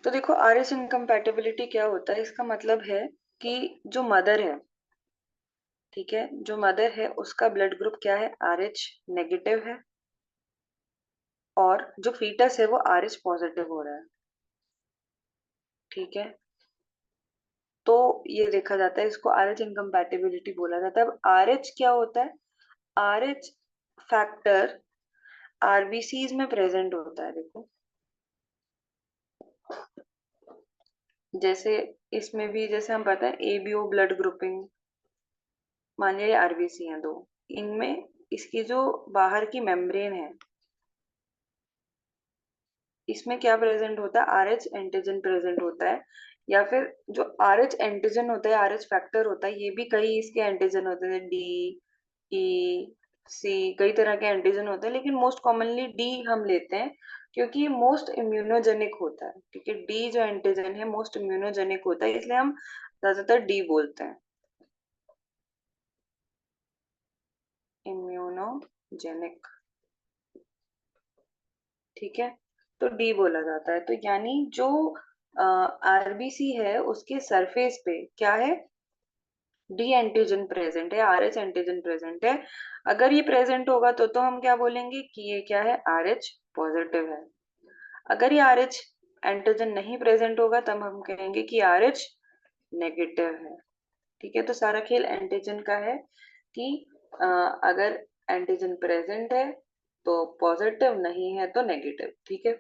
तो देखो R H incompatibility क्या होता है, इसका मतलब है कि जो मदर है, ठीक है, जो मदर है उसका ब्लड ग्रुप क्या है, आर एच नेगेटिव है, और जो फीटस है वो आर एच पॉजिटिव हो रहा है। ठीक है, तो ये देखा जाता है, इसको आर एच इनकम्पैटिबिलिटी बोला जाता है। अब आर एच क्या होता है, आर एच फैक्टर आरबीसीज में प्रेजेंट होता है। देखो जैसे इसमें भी, जैसे हम पता है एबीओ ब्लड ग्रुपिंग, मान लीजिए आरबीसी हैं दो, इनमें इसकी जो बाहर की मेम्ब्रेन है, इसमें क्या प्रेजेंट होता है, आर एच एंटीजन प्रेजेंट होता है। या फिर जो आर एच एंटीजन होता है, आर एच फैक्टर होता है, ये भी कई इसके एंटीजन होते हैं, डी, ई, सी, कई तरह के एंटीजन होते हैं, लेकिन मोस्ट कॉमनली डी हम लेते हैं क्योंकि ये मोस्ट इम्यूनोजेनिक होता है। क्योंकि डी जो एंटीजन है मोस्ट इम्यूनोजेनिक होता है, इसलिए हम ज्यादातर डी बोलते हैं, इम्यूनोजेनिक। ठीक है, तो डी बोला जाता है। तो यानी जो आरबीसी है उसके सरफेस पे क्या है, डी एंटीजन प्रेजेंट है, आर एच एंटीजन प्रेजेंट है। अगर ये प्रेजेंट होगा तो हम क्या बोलेंगे कि ये क्या है, आर एच पॉजिटिव है। अगर ये आर एच एंटीजन नहीं प्रेजेंट होगा तब हम कहेंगे कि आर एच नेगेटिव है। ठीक है, तो सारा खेल एंटीजन का है कि अगर एंटीजन प्रेजेंट है तो पॉजिटिव, नहीं है तो नेगेटिव। ठीक है,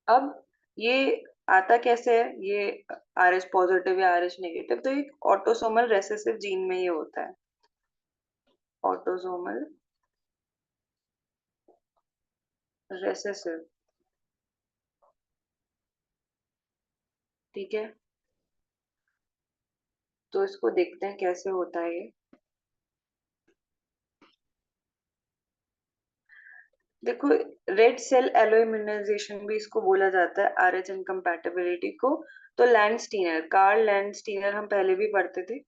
अब ये आता कैसे है, ये आर एच पॉजिटिव या आर एच नेगेटिव, तो एक ऑटोसोमल रेसेसिव जीन में ये होता है, ऑटोसोमल रेसेसिव। ठीक है, तो इसको देखते हैं कैसे होता है ये। देखो, रेड सेल एलो इम्यूनाइजेशन भी इसको बोला जाता है, आर एच इनकम्पैटिबिलिटी को। तो लैंडस्टीनर, कार्ल लैंडस्टीनर, हम पहले भी पढ़ते थे,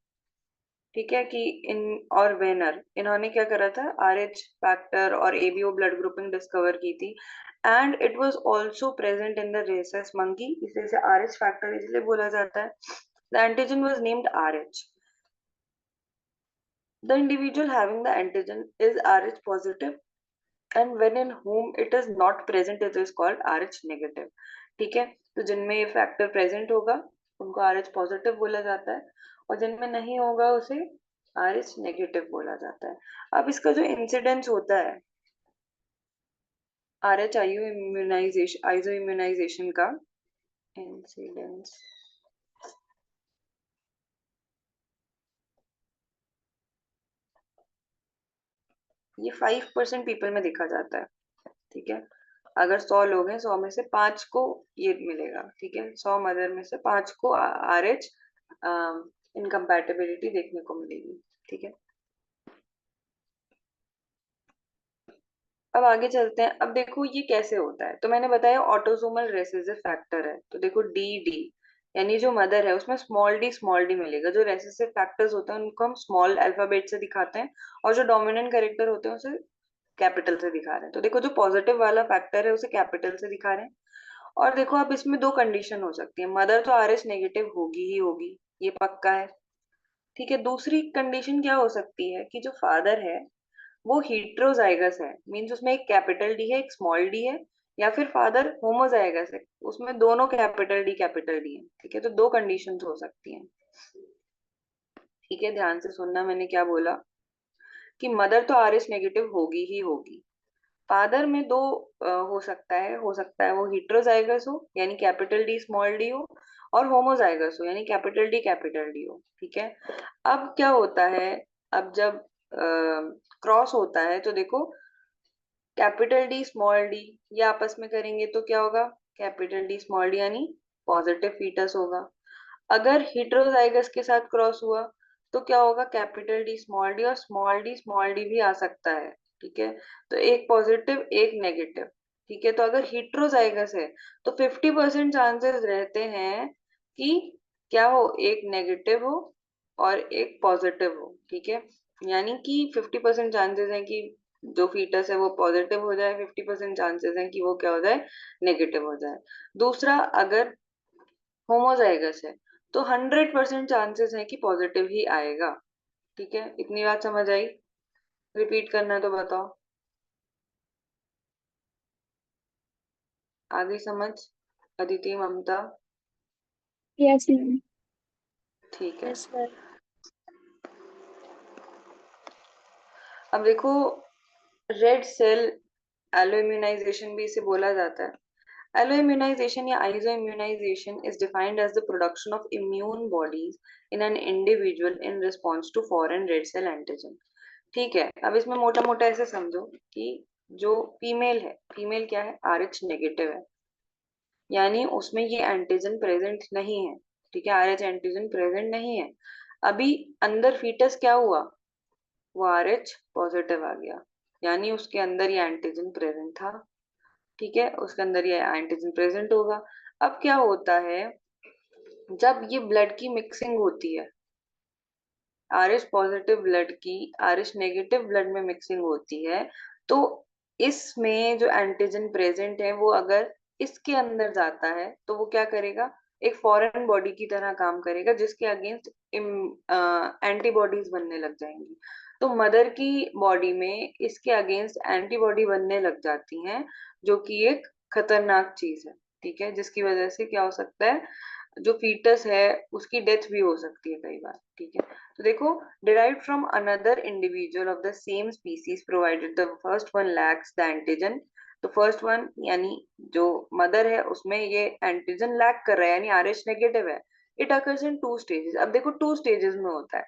ठीक है, कि इन और वेनर, इन्होंने क्या करा था, आर एच फैक्टर और एबीओ ब्लड ग्रुपिंग डिस्कवर की थी। And it was also present in the rhesus monkey, इसे से आर एच फैक्टर इसलिए बोला जाता है। The antigen was named R H. The individual having the antigen is R H positive, and when in whom it is not present it is called RH negative। ठीक है, तो जिनमें ये factor present होगा उनको RH पॉजिटिव बोला जाता है, और जिनमें नहीं होगा उसे RH नेगेटिव बोला जाता है। अब इसका जो इंसिडेंस होता है RH आइयो इम्यूनाइजेशन, आइजो इम्यूनाइजेशन का इंसिडेंस, ये 5% पीपल में देखा जाता है। ठीक है, अगर 100 लोग हैं, 100 में से 5 को ये मिलेगा। ठीक है, 100 मदर में से 5 को आर एच इनकम्पैटिबिलिटी देखने को मिलेगी। ठीक है, अब आगे चलते हैं। अब देखो ये कैसे होता है, तो मैंने बताया ऑटोसोमल रेसेसिव फैक्टर है, तो देखो डी डी, यानी जो मदर है उसमें स्मॉल डी मिलेगा। जो रेसेसिव फैक्टर्स होते हैं उनको हम स्मॉल अल्फाबेट से दिखाते हैं, और जो डोमिनेंट कैरेक्टर होते हैं उसे कैपिटल से दिखा रहे हैं। तो देखो जो पॉजिटिव वाला फैक्टर है उसे कैपिटल से दिखा रहे हैं। और देखो अब इसमें दो कंडीशन हो सकती है, मदर तो आर एच नेगेटिव होगी ही होगी, ये पक्का है। ठीक है, दूसरी कंडीशन क्या हो सकती है कि जो फादर है वो हीट्रोजाइगस है, मीन्स उसमें एक कैपिटल डी है एक स्मॉल डी है। या फिर फादर होमोजाइगस है, उसमें दोनों कैपिटल डी है। ठीक है, तो दो कंडीशंस हो सकती हैं। ठीक है, ध्यान से सुनना मैंने क्या बोला, कि मदर तो आर एच नेगेटिव होगी ही होगी। फादर में दो हो सकता है, वो हिट्रोजाइगस हो यानी कैपिटल डी स्मॉल डी हो, और होमोजाइगस हो यानी कैपिटल डी हो। ठीक है, अब क्या होता है, अब जब क्रॉस होता है तो देखो कैपिटल डी स्मॉल डी ये आपस में करेंगे तो क्या होगा, कैपिटल डी स्मॉल डी यानी पॉजिटिव फीटस होगा। अगर हिट्रोजाइगस के साथ क्रॉस हुआ तो क्या होगा, कैपिटल डी स्मॉल डी, और स्मॉल डी भी आ सकता है। ठीक है, तो एक पॉजिटिव एक नेगेटिव। ठीक है, तो अगर हिट्रोजाइगस है तो 50% चांसेस रहते हैं कि क्या हो, एक नेगेटिव हो और एक पॉजिटिव हो। ठीक है, यानी कि 50% चांसेस है कि जो फीटस है वो पॉजिटिव हो जाए, 50% चांसेस हैं कि वो क्या हो जाए, नेगेटिव हो जाए। दूसरा, अगर होमोजाइगस है तो 100% चांसेस है कि पॉजिटिव ही आएगा। ठीक है, इतनी बात समझ आई? रिपीट करना है तो बताओ। आ गई समझ? अदिति, ममता? Yes ma'am. ठीक है। Yes sir. अब देखो, रेड सेल एलो इम्यूनाइजेशन भी इसे बोला जाता है। एलो इम्यूनाइजेशन या iso immunisation is defined as the production of immune bodies in an individual in response to foreign red cell antigen. ठीक है, अब इसमें मोटा मोटा ऐसे समझो कि जो फीमेल है, फीमेल क्या है, आर एच नेगेटिव है, यानी उसमें ये एंटीजन प्रेजेंट नहीं है। ठीक है, आर एच एंटीजन प्रेजेंट नहीं है। अभी अंदर फीटस क्या हुआ, वो आर एच पॉजिटिव आ गया, यानी उसके अंदर ये एंटीजन प्रेजेंट था। ठीक है, उसके अंदर ये एंटीजन प्रेजेंट होगा। अब क्या होता है, जब ये ब्लड की मिक्सिंग होती है, आर एच पॉजिटिव ब्लड की आर एच नेगेटिव ब्लड में मिक्सिंग होती है, तो इसमें जो एंटीजन प्रेजेंट है वो अगर इसके अंदर जाता है तो वो क्या करेगा, एक फॉरेन बॉडी की तरह काम करेगा जिसके अगेंस्ट एंटीबॉडीज बनने लग जाएंगी। तो मदर की बॉडी में इसके अगेंस्ट एंटीबॉडी बनने लग जाती हैं, जो कि एक खतरनाक चीज है। ठीक है, जिसकी वजह से क्या हो सकता है, जो फीटस है उसकी डेथ भी हो सकती है कई बार। ठीक है, तो देखो, derived from another individual of the same species provided the first one lacks the antigen। तो फर्स्ट वन यानी जो मदर है उसमें ये एंटीजन लैक कर रहा है, यानी आरएच नेगेटिव है। It occurs in two stages. अब देखो, टू स्टेजेस में होता है।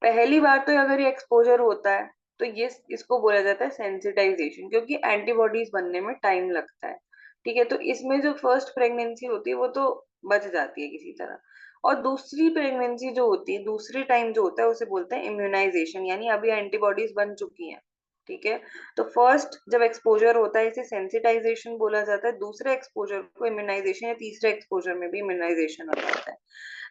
पहली बार तो अगर ये एक्सपोजर होता है तो ये इसको बोला जाता है सेंसिटाइजेशन, क्योंकि एंटीबॉडीज बनने में टाइम लगता है। ठीक है, तो इसमें जो फर्स्ट प्रेगनेंसी होती है वो तो बच जाती है किसी तरह। और दूसरी प्रेगनेंसी जो होती है, दूसरी टाइम जो होता है, उसे बोलते हैं इम्यूनाइजेशन, यानी अभी एंटीबॉडीज बन चुकी हैं। ठीक है, तो फर्स्ट जब एक्सपोजर होता है इसे सेंसिटाइजेशन बोला जाता है, दूसरे एक्सपोजर को इम्यूनाइजेशन, या तीसरे एक्सपोजर में भी इम्यूनाइजेशन हो जाता है।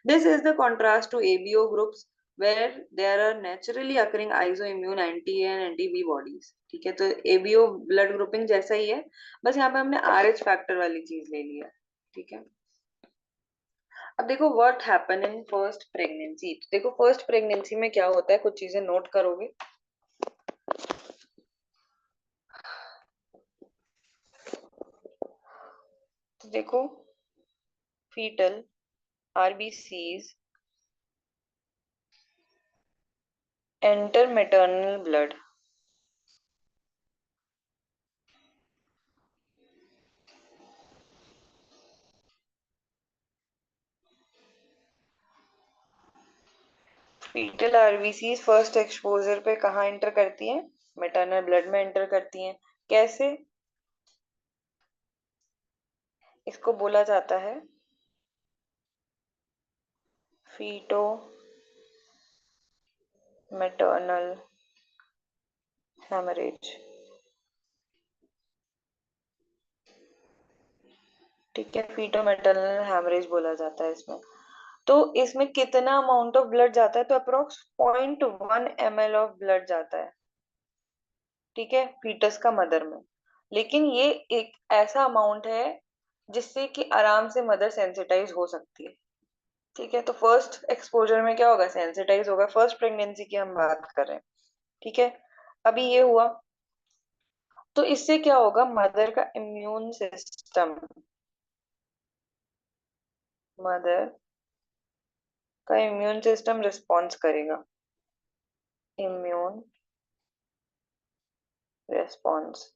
This is the contrast to ABO groups where there are naturally occurring isoimmune anti and anti-B bodies। ठीक है, तो ABO ब्लड ग्रुपिंग जैसा ही है, बस यहाँ पे हमने RH फैक्टर वाली चीज ले लिया। ठीक है, अब देखो what happen in first pregnancy. तो देखो फर्स्ट प्रेगनेंसी में क्या होता है, कुछ चीजें नोट करोगे। तो देखो, foetal RBCs enter maternal blood. Foetal RBCs first exposure पे कहाँ एंटर करती हैं, मैटरनल ब्लड में एंटर करती हैं। कैसे? इसको बोला जाता है फीटो मैटरनल हेमरेज। ठीक है, फीटो मैटरनल हेमरेज बोला जाता है इसमें। तो इसमें कितना अमाउंट ऑफ ब्लड जाता है, तो अप्रोक्स 0.1 ml ऑफ ब्लड जाता है। ठीक है, फीटस का मदर में। लेकिन ये एक ऐसा अमाउंट है जिससे कि आराम से मदर सेंसिटाइज हो सकती है। ठीक है, तो फर्स्ट एक्सपोजर में क्या होगा, सेंसिटाइज होगा। फर्स्ट प्रेगनेंसी की हम बात कर रहे हैं। ठीक है, अभी ये हुआ, तो इससे क्या होगा, मदर का इम्यून सिस्टम, मदर का इम्यून सिस्टम रिस्पॉन्स करेगा, इम्यून रिस्पॉन्स।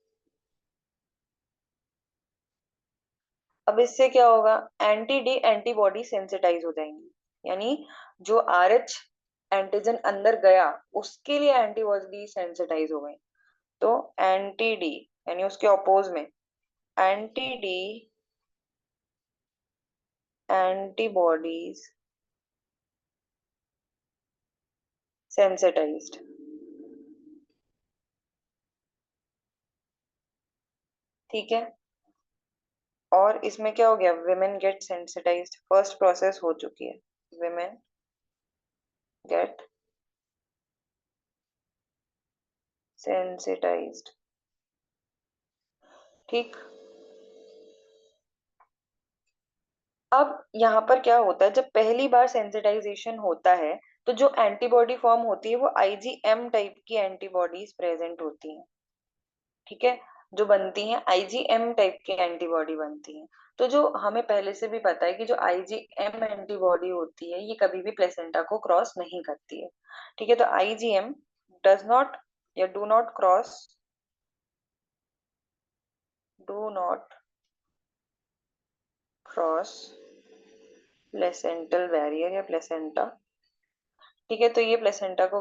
अब इससे क्या होगा, एंटी डी एंटीबॉडी सेंसिटाइज हो जाएंगी, यानी जो आर एच एंटीजन अंदर गया उसके लिए एंटीबॉडी सेंसिटाइज हो गई। तो एंटी डी यानी उसके अपोज में एंटी डी एंटीबॉडीज सेंसिटाइज्ड। ठीक है, और इसमें क्या हो गया, women get sensitised, first process हो चुकी है, विमेन गेट सेंसिटाइज्ड। ठीक। अब यहाँ पर क्या होता है, जब पहली बार सेंसिटाइजेशन होता है तो जो एंटीबॉडी फॉर्म होती है वो आईजीएम टाइप की एंटीबॉडीज प्रेजेंट होती हैं। ठीक है। जो बनती हैं आईजीएम टाइप की एंटीबॉडी बनती हैं। तो जो हमें पहले से भी पता है कि जो आईजीएम एंटीबॉडी होती है ये कभी भी प्लेसेंटा को क्रॉस नहीं करती है। ठीक है। तो आईजीएम डज नॉट या do not cross placental barrier या प्लेसेंटा। ठीक है। तो ये प्लेसेंटा को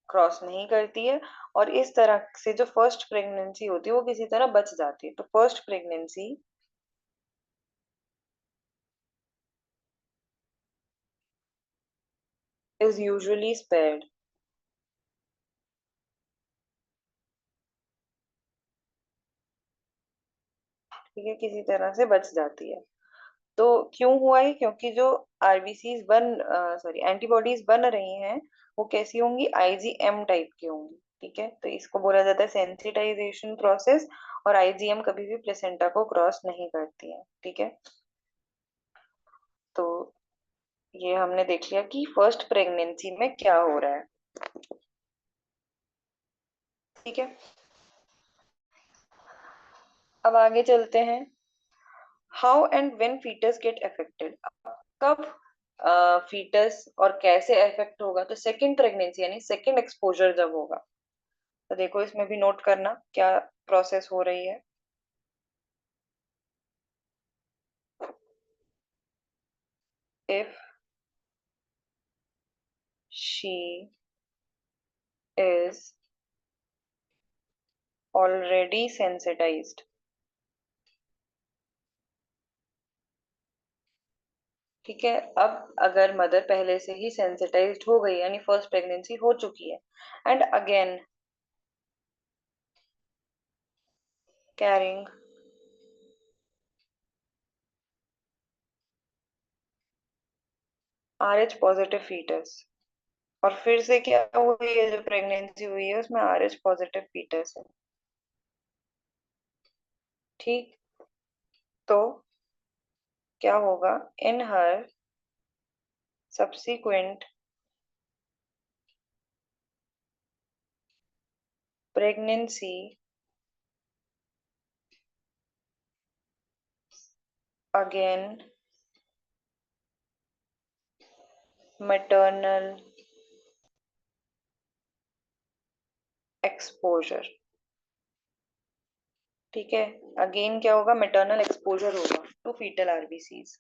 क्रॉस नहीं करती है। और इस तरह से जो फर्स्ट प्रेगनेंसी होती है वो किसी तरह बच जाती है। तो first pregnancy is usually spared. ठीक है। किसी तरह से बच जाती है। तो क्यों हुआ है, क्योंकि जो आरबीसीज सॉरी एंटीबॉडीज बन रही हैं वो कैसी होंगी, आईजीएम टाइप की होंगी। ठीक है। तो इसको बोला जाता है सेंसिटाइजेशन प्रोसेस। और आईजीएम कभी भी प्लेसेंटा को क्रॉस नहीं करती है। ठीक है। तो ये हमने देख लिया कि फर्स्ट प्रेगनेंसी में क्या हो रहा है। ठीक है। अब आगे चलते हैं। How and when foetus get affected. कब फीटस और कैसे अफेक्ट होगा, तो सेकंड प्रेगनेंसी यानी सेकंड एक्सपोजर जब होगा। तो देखो इसमें भी नोट करना क्या प्रोसेस हो रही है। If she is already sensitised. ठीक है। अब अगर मदर पहले से ही सेंसिटाइज्ड हो गई यानी फर्स्ट प्रेगनेंसी हो चुकी है and again carrying Rh positive foetus, और फिर से क्या हुई है, जो प्रेगनेंसी हुई है उसमें आरएच पॉजिटिव फीटस है। ठीक। तो क्या होगा, in her subsequent pregnancy again maternal exposure. ठीक है। अगेन क्या होगा, मेटर्नल एक्सपोजर होगा टू फीटल आरबीसीज।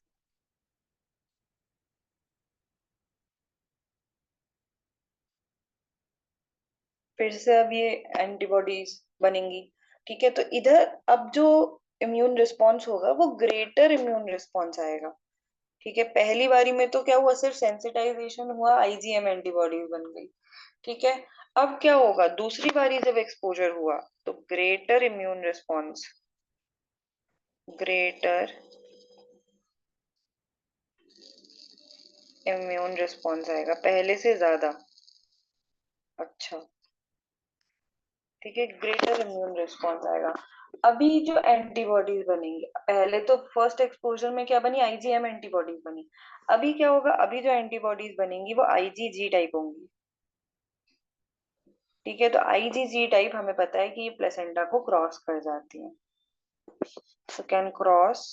फिर से अब ये एंटीबॉडीज बनेंगी। ठीक है। तो इधर अब जो इम्यून रिस्पॉन्स होगा वो ग्रेटर इम्यून रिस्पॉन्स आएगा। ठीक है। पहली बारी में तो क्या हुआ, सिर्फ सेंसिटाइजेशन हुआ, आईजीएम एंटीबॉडीज बन गई। ठीक है। अब क्या होगा, दूसरी बारी जब एक्सपोजर हुआ तो ग्रेटर इम्यून रिस्पॉन्स आएगा पहले से ज्यादा। अच्छा। ठीक है। ग्रेटर इम्यून रिस्पॉन्स आएगा। अभी जो एंटीबॉडीज बनेंगी, पहले तो फर्स्ट एक्सपोजर में क्या बनी, आईजीएम एंटीबॉडीज बनी। अभी क्या होगा, अभी जो एंटीबॉडीज बनेंगी वो आईजीजी टाइप होंगी। ठीक है। तो आईजीजी टाइप हमें पता है कि ये प्लेसेंटा को क्रॉस कर जाती है। So can cross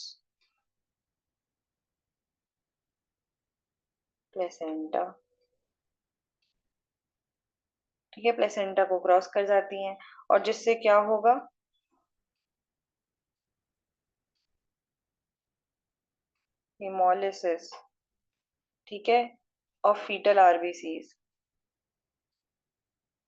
placenta. ठीक है। प्लेसेंटा को क्रॉस कर जाती हैं और जिससे क्या होगा, हेमोलिसिस। ठीक है। Of foetal RBCs.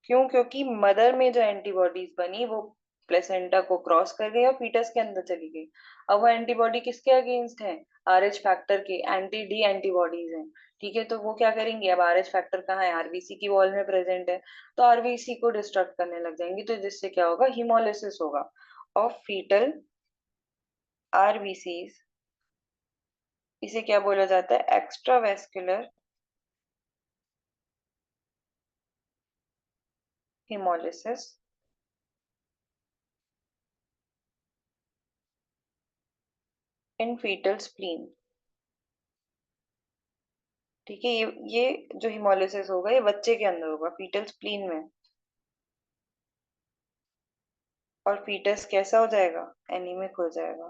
क्यों, क्योंकि मदर में जो एंटीबॉडीज बनी वो प्लेसेंटा को क्रॉस कर गई और फीटस के अंदर चली गई। अब वो एंटीबॉडी किसके अगेंस्ट है, आरएच फैक्टर के, एंटी डी एंटीबॉडीज हैं। ठीक है। तो वो क्या करेंगी, अब आरएच फैक्टर कहाँ है, आरबीसी की वॉल में प्रेजेंट है, तो आरबीसी को डिस्ट्रक्ट करने लग जाएंगी। तो जिससे क्या होगा, हिमोलिसिस होगा ऑफ फीटल आरबीसीज। इसे क्या बोला जाता है, एक्स्ट्रावेस्कुलर hemolysis in fetal spleen। ठीक है, ये जो हिमोलिसिस होगा ये बच्चे के अंदर होगा, फीटल स्प्लीन में। और फीटस कैसा हो जाएगा? एनीमिक हो जाएगा।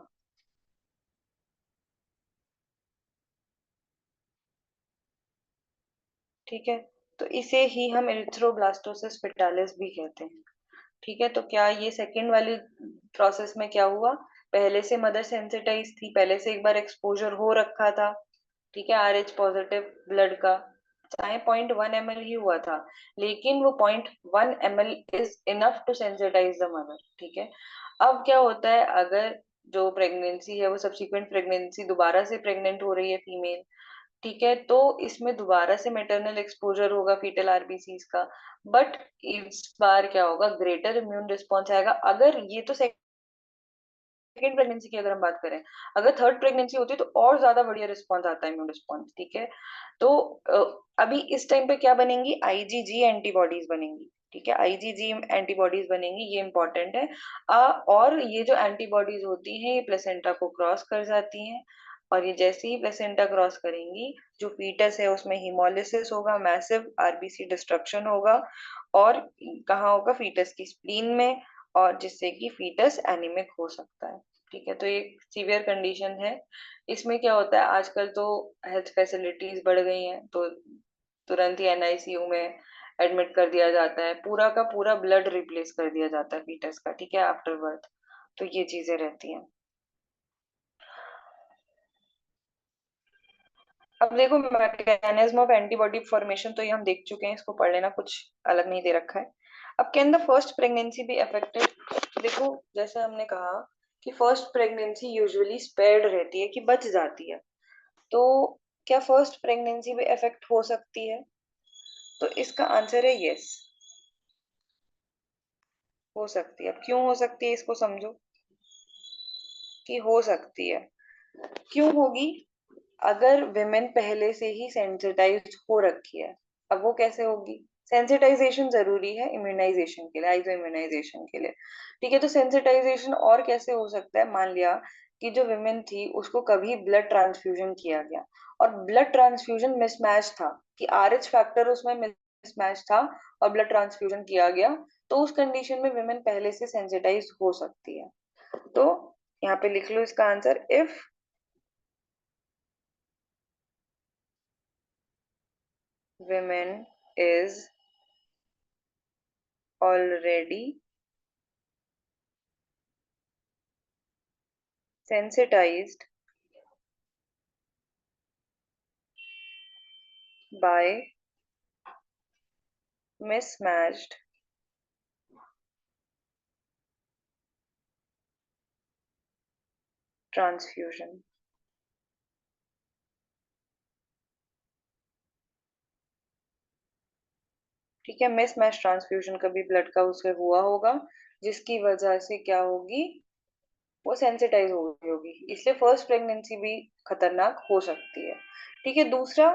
ठीक है, तो इसे ही हम एरिथ्रोब्लास्टोसिस फेटालिस भी कहते हैं। ठीक है, तो क्या ये सेकंड वाली प्रोसेस में क्या हुआ? पहले से मदर सेंसिटाइज थी, पहले से एक बार एक्सपोजर हो रखा था। ठीक है, आरएच पॉजिटिव ब्लड का, चाहे 0.1 ml ही हुआ था, लेकिन वो 0.1 ml is enough to sensitise the mother. ठीक है, अब क्या होता है, अगर जो प्रेगनेंसी है वो सब्सिक्वेंट प्रेगनेंसी दोबारा से प्रेग्नेंट हो रही है फीमेल, ठीक है, तो इसमें दोबारा से मेटरनल एक्सपोजर होगा फीटल आरबीसीज का। बट इस बार क्या होगा, ग्रेटर इम्यून रिस्पॉन्स आएगा। अगर ये तो सेकेंड प्रेगनेंसी की अगर हम बात करें, अगर थर्ड प्रेगनेंसी होती है तो और ज्यादा बढ़िया रिस्पॉन्स आता है, इम्यून रिस्पॉन्स। ठीक है, तो अभी इस टाइम पे क्या बनेंगी? आईजीजी एंटीबॉडीज बनेंगी। ठीक है, आईजीजी एंटीबॉडीज बनेंगी, ये इंपॉर्टेंट है। और ये जो एंटीबॉडीज होती हैं ये प्लेसेंटा को क्रॉस कर जाती हैं, और ये जैसे ही प्लेसेंटा क्रॉस करेंगी, जो फीटस है उसमें हिमोलिसिस होगा, मैसिव आरबीसी डिस्ट्रक्शन होगा। और कहाँ होगा? फीटस की स्प्लीन में, और जिससे कि फीटस एनीमिक हो सकता है। ठीक है, तो ये सीवियर कंडीशन है। इसमें क्या होता है, आजकल तो हेल्थ फैसिलिटीज बढ़ गई हैं, तो तुरंत ही एनआईसीयू में एडमिट कर दिया जाता है, पूरा का पूरा ब्लड रिप्लेस कर दिया जाता है फीटस का। ठीक है, आफ्टर बर्थ। तो ये चीजें रहती हैं। अब देखो, मैकेनिज्म ऑफ एंटीबॉडी फॉर्मेशन तो ये हम देख चुके हैं, इसको पढ़ लेना, कुछ अलग नहीं दे रखा है। अब can the first pregnancy be affected? देखो, जैसे हमने कहा कि फर्स्ट प्रेगनेंसी यूजुअली स्पेयर्ड रहती है, कि बच जाती है। तो क्या फर्स्ट प्रेगनेंसी भी अफेक्ट हो सकती है? तो इसका आंसर है यस, हो सकती है। अब क्यों हो सकती है, इसको समझो कि हो सकती है। क्यों होगी? अगर विमेन पहले से ही सेंसिटाइज हो रखी है। अब वो कैसे होगी? सेंसिटाइजेशन जरूरी है इम्यूनाइजेशन के लिए, आइजो इम्यूनाइजेशन के लिए। ठीक है, तो सेंसिटाइजेशन और कैसे हो सकता है? मान लिया कि जो विमेन थी उसको कभी ब्लड ट्रांसफ्यूजन किया गया, और ब्लड ट्रांसफ्यूजन मिसमैच था, कि आरएच फैक्टर उसमें मिसमैच था, और ब्लड ट्रांसफ्यूजन किया गया, तो उस कंडीशन में विमेन पहले से सेंसिटाइज हो सकती है। तो यहाँ पे लिख लो इसका answer, if women is already sensitized by mismatched transfusion। ठीक है, मिसमैच ट्रांसफ्यूजन कभी ब्लड का उससे हुआ होगा, जिसकी वजह से क्या होगी, वो सेंसिटाइज हो गई होगी, इसलिए फर्स्ट प्रेगनेंसी भी खतरनाक हो सकती है। ठीक है, दूसरा,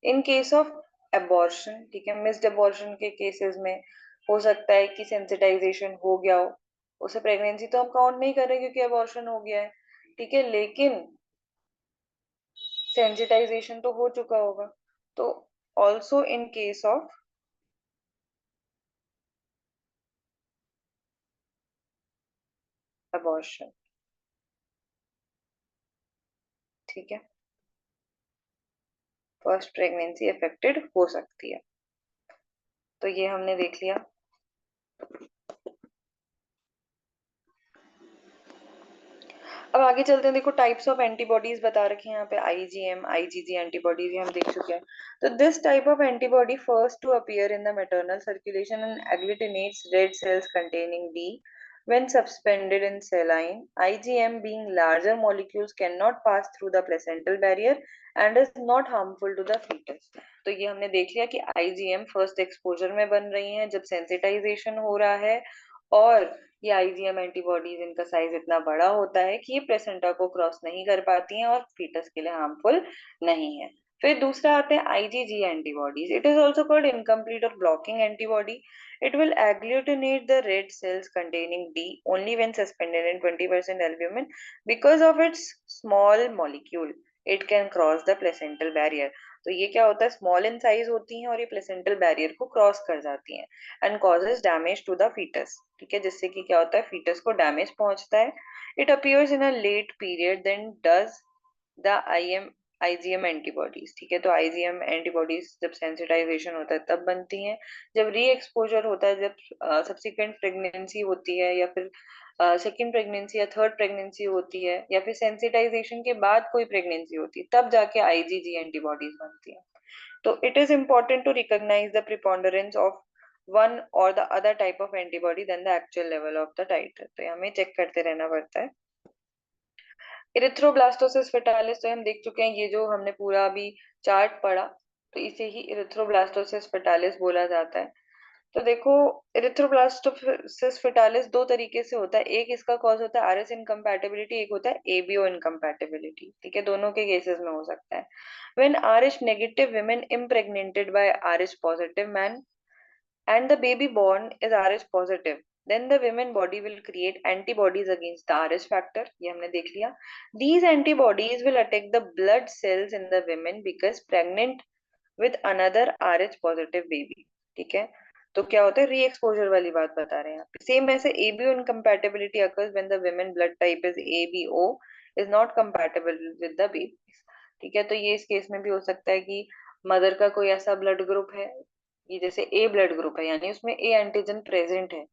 इन केस ऑफ एबॉर्शन, ठीक है, मिस्ड एबॉर्शन के केसेस में हो सकता है कि सेंसिटाइजेशन हो गया हो, उसे प्रेगनेंसी तो हम काउंट नहीं कर रहे क्योंकि एबॉर्शन हो गया है। ठीक है, लेकिन सेंसिटाइजेशन तो हो चुका होगा। तो also in case of abortion. ठीक है, फर्स्ट प्रेगनेंसी अफेक्टेड हो सकती है, तो ये हमने देख लिया। अब आगे चलते हैं, देखो टाइप्स ऑफ एंटीबॉडीज बता रखे हैं यहाँ पे, आईजीएम आईजीजी एंटीबॉडीज, ये हम देख चुके हैं। तो this type of antibody first to appear in the maternal circulation and agglutinates red cells containing D when suspended in saline. IgM being larger molecules cannot pass through the placental barrier and is not harmful to the fetus। तो ये हमने देख लिया कि IgM first exposure में बन रही हैं जब सेंसिटाइजेशन हो रहा है, और ये आईजीएम एंटीबॉडीज, इनका साइज इतना बड़ा होता है कि ये प्लेसेंटा को क्रॉस नहीं कर पाती हैं और फीटस के लिए हार्मफुल नहीं है। फिर दूसरा आते हैं IgG antibodies. It is also called incomplete or blocking antibody. It will agglutinate the red cells containing D only when suspended in 20% albumin. Because of its small molecule, it can cross the placental barrier. तो ये क्या होता है, small in size होती हैं और ये placental barrier को क्रॉस कर जाती हैं and causes damage to the foetus. ठीक है, जिससे कि क्या होता है, फीटस को डैमेज पहुंचता है. It appears in a late period then does the IgM antibodies. ठीक है, तो आईजीएम एंटीबॉडीज जब सेंसिटाइजेशन होता है तब बनती हैं. जब री एक्सपोजर होता है, जब सब्सिक्वेंट प्रेगनेंसी होती है या फिर सेकेंड प्रेगनेंसी या थर्ड प्रेगनेंसी होती है या फिर सेंसिटाइजेशन के बाद कोई प्रेगनेंसी होती है, तब जाके आईजीजी एंटीबॉडीज बनती है. तो it is important to recognise the preponderance of one or the other type of antibody than the actual level of the titre. तो हमें चेक करते रहना पड़ता है. इरिथ्रोब्लास्टोसिस फेटालिस तो हम देख चुके हैं, ये जो हमने पूरा अभी चार्ट पढ़ा, तो इसे ही इरिथ्रोब्लास्टोसिस फेटालिस बोला जाता है. तो देखो, इरिथ्रोब्लास्टोसिस फेटालिस दो तरीके से होता है. एक इसका कॉज होता है आरएस इनकम्पैटिबिलिटी, एक होता है एबीओ इनकम्पैटिबिलिटी. ठीक है, दोनों के केसेस में हो सकता है. When RH negative women impregnated by RH positive man and the baby born is RH positive, then the women body will create antibodies against the RH factor. ये हमने देख लिया. These antibodies will attack the blood cells in the women because pregnant with another RH positive baby. ठीक है, तो क्या होता है, री एक्सपोजर वाली बात बता रहे हैं. सेम ऐसे ABO incompatibility occurs when the women blood type is ABO is not compatible with the baby. ठीक है, तो ये इस केस में भी हो सकता है कि मदर का कोई ऐसा ब्लड ग्रुप है, ये जैसे ए ब्लड ग्रुप है यानी उसमें ए एंटीजन प्रेजेंट है,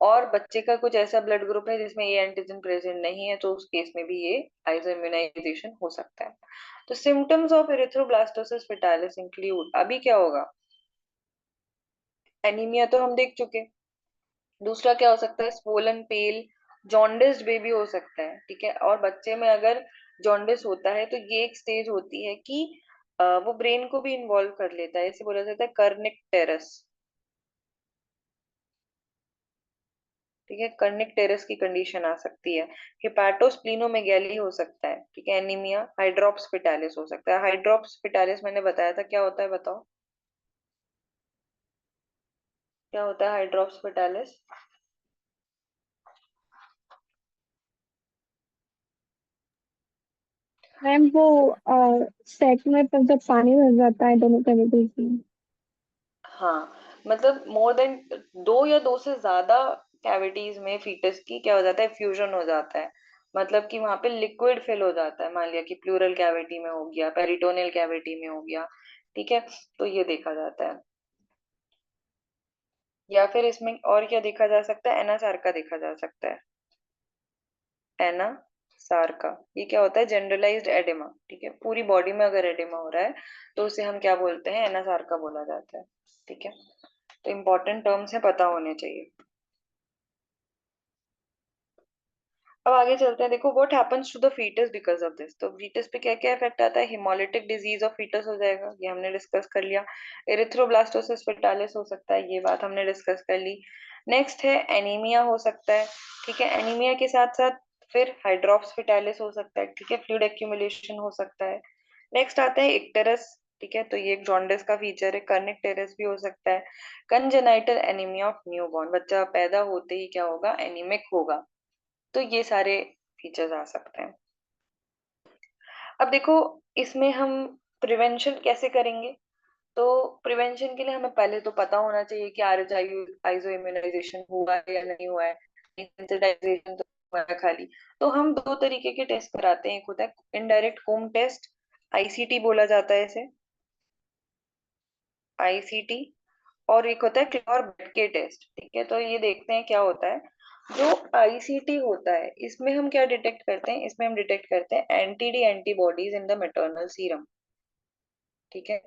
और बच्चे का कुछ ऐसा ब्लड ग्रुप है जिसमें ए एंटीजन प्रेजेंट नहीं है, तो उस केस में भी ये आइसोइम्यूनाइजेशन हो सकता है. तो symptoms of erythroblastosis fetalis include, अभी क्या होगा, एनीमिया तो हम देख चुके. दूसरा क्या हो सकता है, स्वोलन पेल जॉन्डिस्ड बेबी हो सकता है. ठीक है, और बच्चे में अगर जॉन्डिस होता है तो ये एक स्टेज होती है कि वो ब्रेन को भी इन्वॉल्व कर लेता है, इसे बोला जाता है कर्निक टेरस. ठीक है, कर्निक टेरस की कंडीशन आ सकती है. हिपैटोस्प्लीनोमेगैली हो सकता है. ठीक है, एनीमिया. हाइड्रोप्स फिटालिस हो सकता है. हाइड्रोप्स फिटालिस मैंने बताया था क्या होता है, बताओ क्या होता है हाइड्रोप्स फिटालिस. मैम वो सेट में पर जब पानी भर जाता है दोनों केमिकल्स में। हाँ, मतलब मोर देन दो या दो से ज्यादा कैविटीज में फीटस की क्या हो जाता है, फ्यूजन हो जाता है. मतलब कि वहां पे लिक्विड फिल हो जाता है. मान लिया कि प्लूरल कैविटी में हो गया, पेरिटोनियल कैविटी में हो गया. ठीक है, तो ये देखा जाता है. या फिर इसमें और क्या देखा जा सकता है, एनासार का देखा जा सकता है. एनासार का ये क्या होता है, जनरलाइज्ड एडेमा. ठीक है, पूरी बॉडी में अगर एडेमा हो रहा है तो उसे हम क्या बोलते हैं, एनासार का बोला जाता है. ठीक है, तो इंपॉर्टेंट टर्म्स है, पता होने चाहिए. अब आगे चलते हैं. देखो, what happens to the foetus because of this. तो फीटस पे क्या क्या इफेक्ट आता है, हिमोलिटिक डिजीज ऑफ फीटस हो जाएगा, ये हमने डिस्कस कर लिया. एरिथ्रोब्लास्टोसिस फेटालिस हो सकता है, ये बात हमने डिस्कस कर ली. नेक्स्ट है एनीमिया हो सकता है. ठीक है, एनीमिया के साथ साथ फिर हाइड्रोप्स फेटालिस हो सकता है. ठीक है, फ्लूइड एक्यूमुलेशन हो सकता है. नेक्स्ट आता है इक्टेरस. ठीक है, तो ये एक जॉन्डिस का फीचर है. कर्निक टेरस भी हो सकता है. कंजेनाइटल एनीमिया ऑफ न्यूबॉर्न, बच्चा पैदा होते ही क्या होगा, एनीमिक होगा. तो ये सारे फीचर्स आ सकते हैं. अब देखो, इसमें हम प्रिवेंशन कैसे करेंगे. तो प्रिवेंशन के लिए हमें पहले तो पता होना चाहिए कि आइजो इम्यूनाइजेशन हुआ है या नहीं हुआ है. सेंसिटाइजेशन तो हुआ है खाली. तो हम दो तरीके के टेस्ट कराते हैं. एक होता है इनडायरेक्ट होम टेस्ट, आईसीटी बोला जाता है इसे, आईसीटी. और एक होता है क्लोर के टेस्ट. ठीक है, तो ये देखते हैं क्या होता है. जो आईसीटी होता है इसमें हम क्या डिटेक्ट करते हैं, इसमें हम डिटेक्ट करते हैं anti D antibodies in the maternal serum. ठीक है,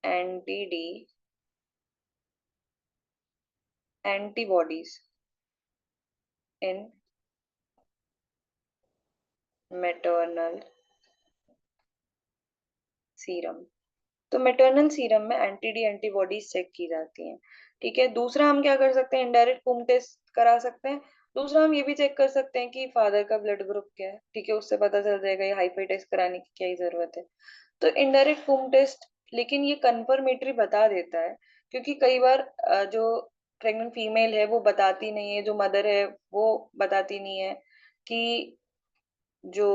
anti D antibodies in maternal serum. तो मेटर्नल सीरम में एंटीडी एंटीबॉडीज चेक की जाती हैं. ठीक है, दूसरा हम क्या कर सकते हैं, इनडायरेक्ट होम टेस्ट करा सकते हैं. दूसरा हम ये भी चेक कर सकते हैं कि फादर का ब्लड ग्रुप क्या है. ठीक है, उससे पता चल जाएगा ये हाईफाई टेस्ट कराने की क्या ही जरूरत है. तो इनडायरेक्ट कुम टेस्ट, लेकिन ये कंफर्मेटरी बता देता है, क्योंकि कई बार जो प्रेग्नेंट फीमेल है वो बताती नहीं है, जो मदर है वो बताती नहीं है कि जो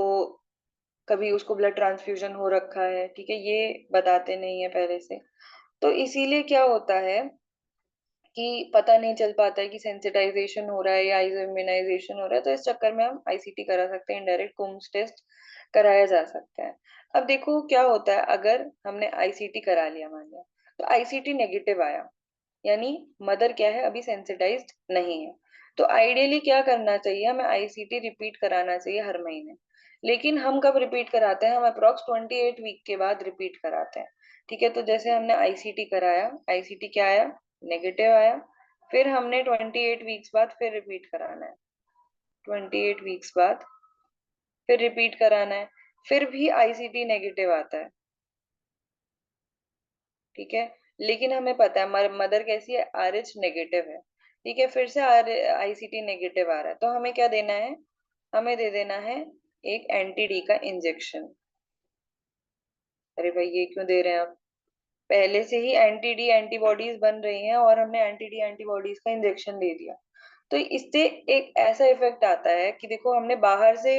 कभी उसको ब्लड ट्रांसफ्यूजन हो रखा है, ठीक है, ये बताते नहीं है पहले से। तो इसीलिए क्या होता है कि पता नहीं चल पाता है कि सेंसिटाइजेशन हो रहा है या इम्यूनाइजेशन हो रहा है। तो इस चक्कर में हम आईसीटी करा सकते हैं, इनडायरेक्ट कुम्स टेस्ट कराया जा सकता है। अब देखो क्या होता है, अगर हमने आईसीटी करा लिया मान लिया, तो आईसीटी नेगेटिव आया, यानी मदर क्या है, अभी सेंसिटाइज्ड नहीं है। तो आइडियली क्या करना चाहिए, हमें आईसीटी रिपीट कराना चाहिए हर महीने। लेकिन हम कब रिपीट कराते हैं, हम अप्रोक्स 28 वीक के बाद रिपीट कराते हैं। ठीक है, तो जैसे हमने आईसीटी कराया, आईसीटी क्या आया, नेगेटिव आया, फिर हमने 28 वीक्स बाद फिर रिपीट कराना है, 28 वीक्स बाद फिर रिपीट कराना है, फिर भी आईसीटी नेगेटिव आता है। ठीक है, लेकिन हमें पता है मदर कैसी है, आरएच नेगेटिव है। ठीक है, फिर से आईसीटी नेगेटिव आ रहा है, तो हमें क्या देना है, हमें दे देना है एक एंटी डी का इंजेक्शन। अरे भाई ये क्यों दे रहे हैं आप, पहले से ही एंटी डी एंटीबॉडीज बन रही हैं और हमने एंटी डी एंटीबॉडीज का इंजेक्शन दे दिया। तो इससे एक ऐसा इफेक्ट आता है कि देखो हमने बाहर से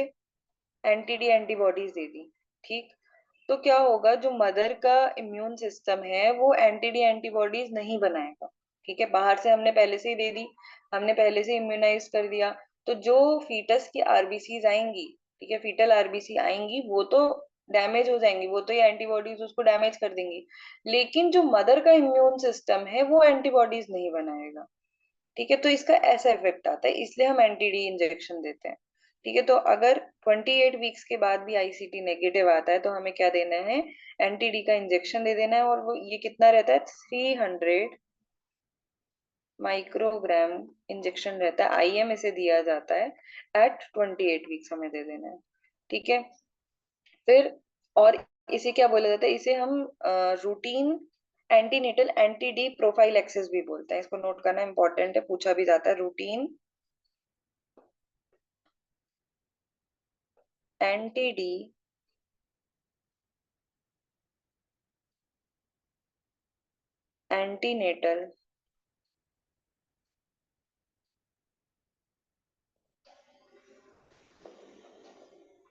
एंटी डी एंटीबॉडीज दे दी, ठीक, तो क्या होगा, जो मदर का इम्यून सिस्टम है वो एंटी डी एंटीबॉडीज नहीं बनाएगा। ठीक है, बाहर से हमने पहले से ही दे दी, हमने पहले से इम्यूनाइज कर दिया, तो जो फीटस की आरबीसीज आएंगी, ठीक है, फीटल आरबीसी आएंगी, वो तो डैमेज हो जाएंगी, वो तो ये एंटीबॉडीज उसको डैमेज कर देंगी। लेकिन जो मदर का इम्यून सिस्टम है वो एंटीबॉडीज नहीं बनाएगा। ठीक है, तो इसका ऐसा इफेक्ट आता है, इसलिए हम एंटी डी इंजेक्शन देते हैं। ठीक है, तो अगर 28 वीक्स के बाद भी आईसीटी नेगेटिव आता है तो हमें क्या देना है, एंटी डी का इंजेक्शन दे देना है, और वो ये कितना रहता है, 300 माइक्रोग्राम इंजेक्शन रहता है, आईएम इसे दिया जाता है एट 28 वीक्स, हमें दे देना है। ठीक है, फिर और इसे क्या बोला जाता है, इसे हम routine antenatal anti D prophylaxis भी बोलते हैं, इसको नोट करना इंपॉर्टेंट है, पूछा भी जाता है, routine anti D antenatal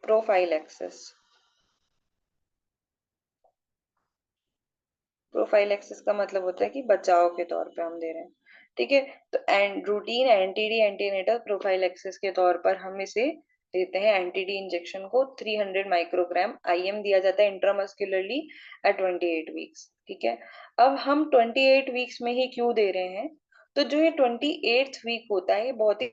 prophylaxis. Prophylaxis का मतलब होता है कि बचाव के तौर पे हम दे रहे हैं। ठीक है, तो रूटीन एंटीडी एंटीनेटल प्रोफाइल एक्सेस के तौर पर हम इसे देते हैं, एंटीडी इंजेक्शन को 300 माइक्रोग्राम आईएम दिया जाता है इंट्रामस्कुलरली एट 28 वीक्स। ठीक है, अब हम 28 वीक्स में ही क्यों दे रहे हैं, तो जो ये 28th वीक होता है ये बहुत ही